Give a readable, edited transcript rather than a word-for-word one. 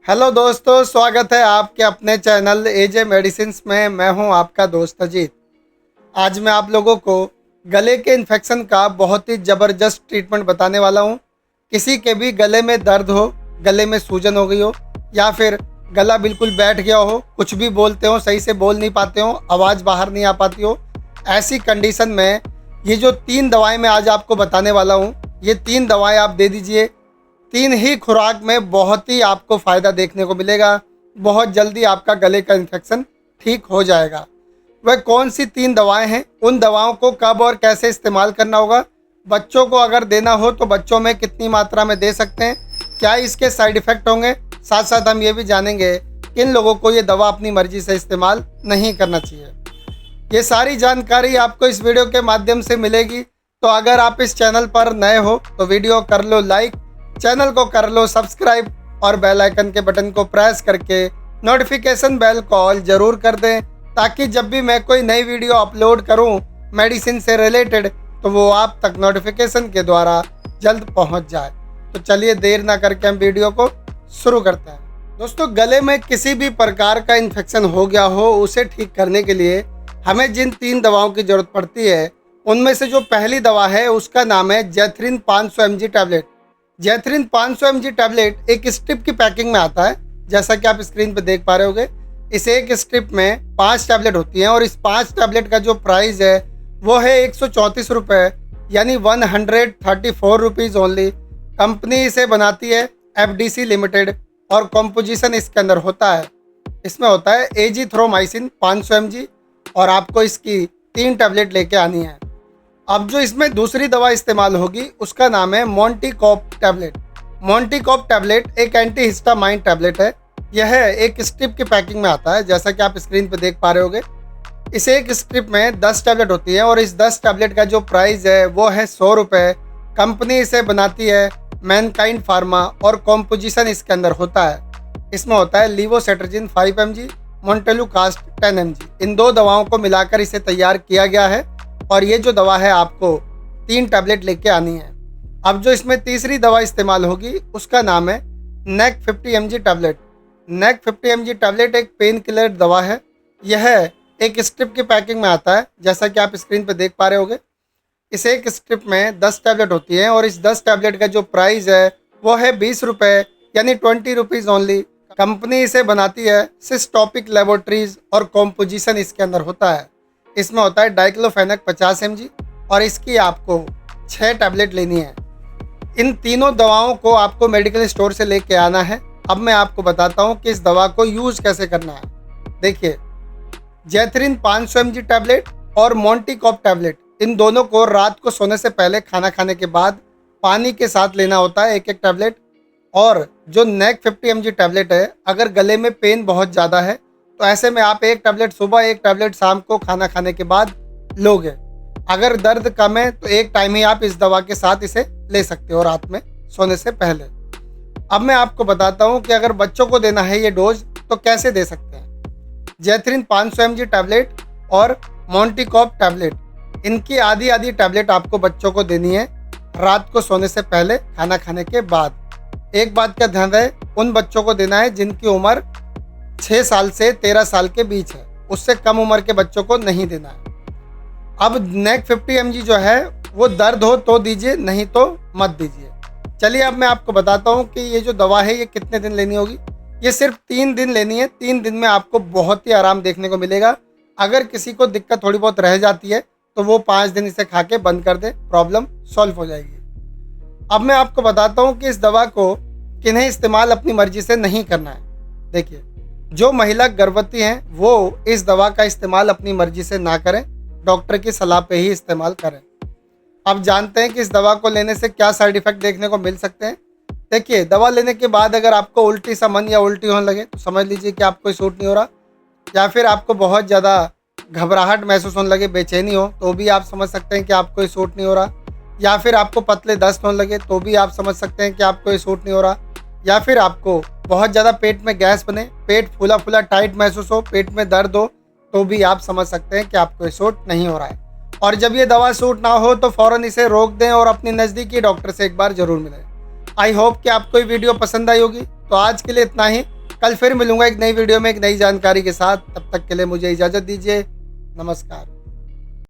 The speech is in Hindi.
हेलो दोस्तों, स्वागत है आपके अपने चैनल एजे मेडिसिन्स में। मैं हूं आपका दोस्त अजीत। आज मैं आप लोगों को गले के इन्फेक्शन का बहुत ही ज़बरदस्त ट्रीटमेंट बताने वाला हूं। किसी के भी गले में दर्द हो, गले में सूजन हो गई हो या फिर गला बिल्कुल बैठ गया हो, कुछ भी बोलते हो सही से बोल नहीं पाते हो, आवाज़ बाहर नहीं आ पाती हो, ऐसी कंडीशन में ये जो 3 दवाएँ मैं आज आपको बताने वाला हूँ, ये 3 दवाएँ आप दे दीजिए। 3 ही खुराक में बहुत ही आपको फ़ायदा देखने को मिलेगा। बहुत जल्दी आपका गले का इन्फेक्शन ठीक हो जाएगा। वह कौन सी 3 दवाएं हैं, उन दवाओं को कब और कैसे इस्तेमाल करना होगा, बच्चों को अगर देना हो तो बच्चों में कितनी मात्रा में दे सकते हैं, क्या इसके साइड इफ़ेक्ट होंगे, साथ साथ हम ये भी जानेंगे किन लोगों को ये दवा अपनी मर्ज़ी से इस्तेमाल नहीं करना चाहिए। ये सारी जानकारी आपको इस वीडियो के माध्यम से मिलेगी। तो अगर आप इस चैनल पर नए हो तो वीडियो कर लो लाइक, चैनल को कर लो सब्सक्राइब और बेल आइकन के बटन को प्रेस करके नोटिफिकेशन बेल कॉल ज़रूर कर दें, ताकि जब भी मैं कोई नई वीडियो अपलोड करूं मेडिसिन से रिलेटेड तो वो आप तक नोटिफिकेशन के द्वारा जल्द पहुंच जाए। तो चलिए देर ना करके हम वीडियो को शुरू करते हैं। दोस्तों, गले में किसी भी प्रकार का इन्फेक्शन हो गया हो, उसे ठीक करने के लिए हमें जिन 3 दवाओं की ज़रूरत पड़ती है, उनमें से जो पहली दवा है उसका नाम है जैथ्रिन 500 mg टैबलेट। जैथ्रिन 500 mg टैबलेट एक स्ट्रिप की पैकिंग में आता है, जैसा कि आप स्क्रीन पर देख पा रहे होंगे। इस एक स्ट्रिप में 5 टैबलेट होती हैं और इस 5 टैबलेट का जो प्राइस है वो है 134 रुपये, यानी 134 रुपीज़ ओनली। कंपनी इसे बनाती है FDC लिमिटेड और कॉम्पोजिशन इसके अंदर होता है, इसमें होता है एजिथ्रोमाइसिन 500 mg और आपको इसकी 3 टैबलेट लेके आनी है। अब जो इसमें दूसरी दवा इस्तेमाल होगी उसका नाम है मोंटीकॉप टैबलेट। मोंटीकॉप टैबलेट एक एंटी हिस्टामाइन टैबलेट है। यह एक स्ट्रिप की पैकिंग में आता है, जैसा कि आप स्क्रीन पर देख पा रहे होंगे। इस एक स्ट्रिप में 10 टैबलेट होती है और इस 10 टैबलेट का जो प्राइस है वो है 100 रुपये। कंपनी इसे बनाती है मैनकाइंड फार्मा और कॉम्पोजिशन इसके अंदर होता है। इसमें होता है लीवोसेट्राजिन 5 mg, मोंटेलुकास्ट 10 mg। इन 2 दवाओं को मिलाकर इसे तैयार किया गया है और ये जो दवा है आपको 3 टैबलेट लेके आनी है। अब जो इसमें तीसरी दवा इस्तेमाल होगी उसका नाम है नेक 50 mg टैबलेट। नेक 50 mg टैबलेट एक पेन किलर दवा है। यह एक स्ट्रिप की पैकिंग में आता है, जैसा कि आप स्क्रीन पर देख पा रहे होंगे। इस एक स्ट्रिप में 10 टैबलेट होती हैं और इस 10 टैबलेट का जो प्राइस है वो है 20 रुपये, यानी 20 रुपीज़ ओनली। कंपनी इसे बनाती है सिस्टॉपिक लेबोरेटरीज और कॉम्पोजिशन इसके अंदर होता है। इसमें होता है डाइक्लोफेनेक 50 mg और इसकी आपको 6 टैबलेट लेनी है। इन तीनों दवाओं को आपको मेडिकल स्टोर से लेके आना है। अब मैं आपको बताता हूँ कि इस दवा को यूज़ कैसे करना है। देखिए, जैथ्रिन 500 mg टैबलेट और मोंटीकॉप टैबलेट, इन दोनों को रात को सोने से पहले खाना खाने के बाद पानी के साथ लेना होता है, एक टैबलेट। और जो नेक 50 mg टैबलेट है, अगर गले में पेन बहुत ज़्यादा है तो ऐसे में आप एक टैबलेट सुबह, एक टैबलेट शाम को खाना खाने के बाद लोगे। अगर दर्द कम है तो एक टाइम ही आप इस दवा के साथ इसे ले सकते हो, रात में सोने से पहले। अब मैं आपको बताता हूँ कि अगर बच्चों को देना है ये डोज तो कैसे दे सकते हैं। जैथ्रिन 500 mg टैबलेट और मोंटीकॉप टैबलेट, इनकी आधी टैबलेट आपको बच्चों को देनी है रात को सोने से पहले, खाना खाने के बाद। एक बात का ध्यान रहे, उन बच्चों को देना है जिनकी उम्र 6 साल से 13 साल के बीच है, उससे कम उम्र के बच्चों को नहीं देना है। अब नेक 50 mg जो है वो दर्द हो तो दीजिए, नहीं तो मत दीजिए। चलिए अब मैं आपको बताता हूँ कि ये जो दवा है ये कितने दिन लेनी होगी। ये सिर्फ 3 दिन लेनी है। 3 दिन में आपको बहुत ही आराम देखने को मिलेगा। अगर किसी को दिक्कत थोड़ी बहुत रह जाती है तो वो 5 दिन इसे खा के बंद कर दे, प्रॉब्लम सॉल्व हो जाएगी। अब मैं आपको बताता हूँ कि इस दवा को किन्हें इस्तेमाल अपनी मर्जी से नहीं करना है। देखिए, जो महिला गर्भवती हैं वो इस दवा का इस्तेमाल अपनी मर्जी से ना करें, डॉक्टर की सलाह पे ही इस्तेमाल करें। अब जानते हैं कि इस दवा को लेने से क्या साइड इफ़ेक्ट देखने को मिल सकते हैं। देखिए, दवा लेने के बाद अगर आपको उल्टी सा मन या उल्टी होने लगे तो समझ लीजिए कि आपको सूट नहीं हो रहा, या फिर आपको बहुत ज़्यादा घबराहट महसूस होने लगे, बेचैनी हो, तो भी आप समझ सकते हैं कि आपको ये सूट नहीं हो रहा। या फिर आपको पतले दस्त होने लगे तो भी आप समझ सकते हैं कि आपको ये सूट नहीं हो रहा। या फिर आपको बहुत ज़्यादा पेट में गैस बने, पेट फूला फूला टाइट महसूस हो, पेट में दर्द हो, तो भी आप समझ सकते हैं कि आपको ये सूट नहीं हो रहा है। और जब ये दवा सूट ना हो तो फ़ौरन इसे रोक दें और अपने नज़दीकी डॉक्टर से एक बार ज़रूर मिलें। आई होप कि आपको ये वीडियो पसंद आई होगी। तो आज के लिए इतना ही। कल फिर मिलूंगा एक नई वीडियो में एक नई जानकारी के साथ। तब तक के लिए मुझे इजाज़त दीजिए। नमस्कार।